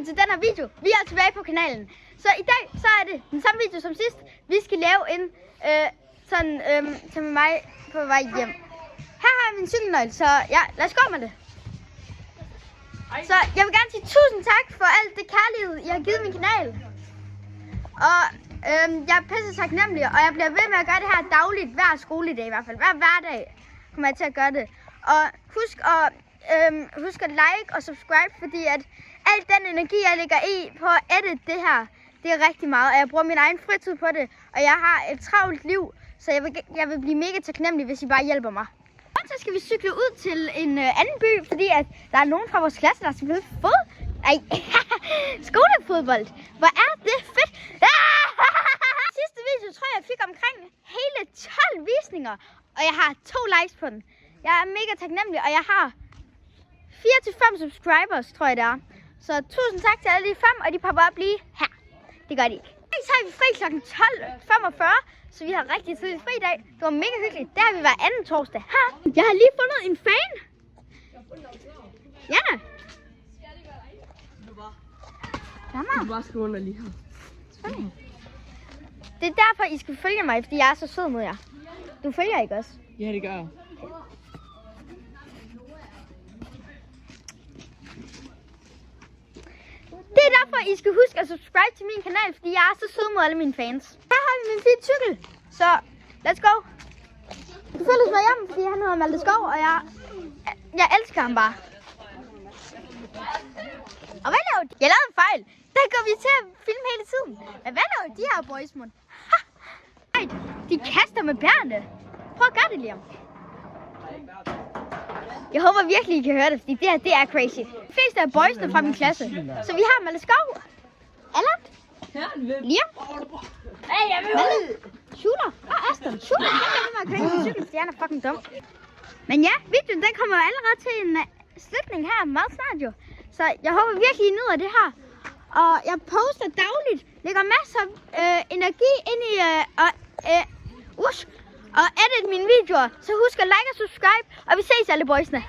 velkommen til den her video. Vi er tilbage på kanalen. Så i dag så er det den samme video som sidst. Vi skal lave en med mig på vej hjem. Her har jeg min cykelnøgle, så ja, lad os gå med det. Så jeg vil gerne sige tusind tak for alt det kærlighed, I har givet min kanal. Og jeg er pisse taknemmelig, og jeg bliver ved med at gøre det her dagligt, hver skoledag i hvert fald. Hver hverdag kommer jeg til at gøre det. Og husk at like og subscribe, fordi at al den energi, jeg lægger i på at edit det her, det er rigtig meget. Og jeg bruger min egen fritid på det, og jeg har et travlt liv, så jeg vil blive mega taknemmelig, hvis I bare hjælper mig. Og så skal vi cykle ud til en anden by, fordi at der er nogen fra vores klasse, der skal spille skolefodbold. Hvor er det fedt! Sidste video tror jeg fik omkring hele 12 visninger, og jeg har 2 likes på den. Jeg er mega taknemmelig, og jeg har 4-5 subscribers, tror jeg det er. Så tusind tak til alle de 5, og de popper op lige her. Det gør de ikke. Så har vi fri kl. 12:45, så vi har rigtig tidlig fri i dag. Det var mega hyggeligt. Der har vi hver anden torsdag. Jeg har lige fundet en fan. Ja. Du bare skrive under lige her. Det er derfor, I skal følge mig, fordi jeg er så sød mod jer. Du følger ikke også? Ja, det gør jeg. Det er derfor, I skal huske at subscribe til min kanal, fordi jeg er så sød mod alle mine fans. Her har vi min fine cykel, så let's go. Du følges med hjem, fordi han hedder Malte Skov, og jeg elsker ham bare. Og hvad laver de? Jeg lavede en fejl. Der går vi til at filme hele tiden. Men hvad laver de her boys, mund? De kaster med bærene. Prøv at gøre det, Liam. Jeg håber virkelig, I kan høre det, fordi det her, det er crazy. De fleste af boysene fra min klasse. Så vi har Malte Skov, Allan, Liam, Malte, Shooter og Aston. Shooter, han bliver ved med at køre på cykel, fordi han er fucking dum. Men ja, videoen den kommer jo allerede til en slutning her meget snart jo. Så jeg håber virkelig, I nyder det her. Og jeg poster dagligt, lægger masser af energi ind i og edit mine videoer. Så husk at like og subscribe, og vi ses alle boysene.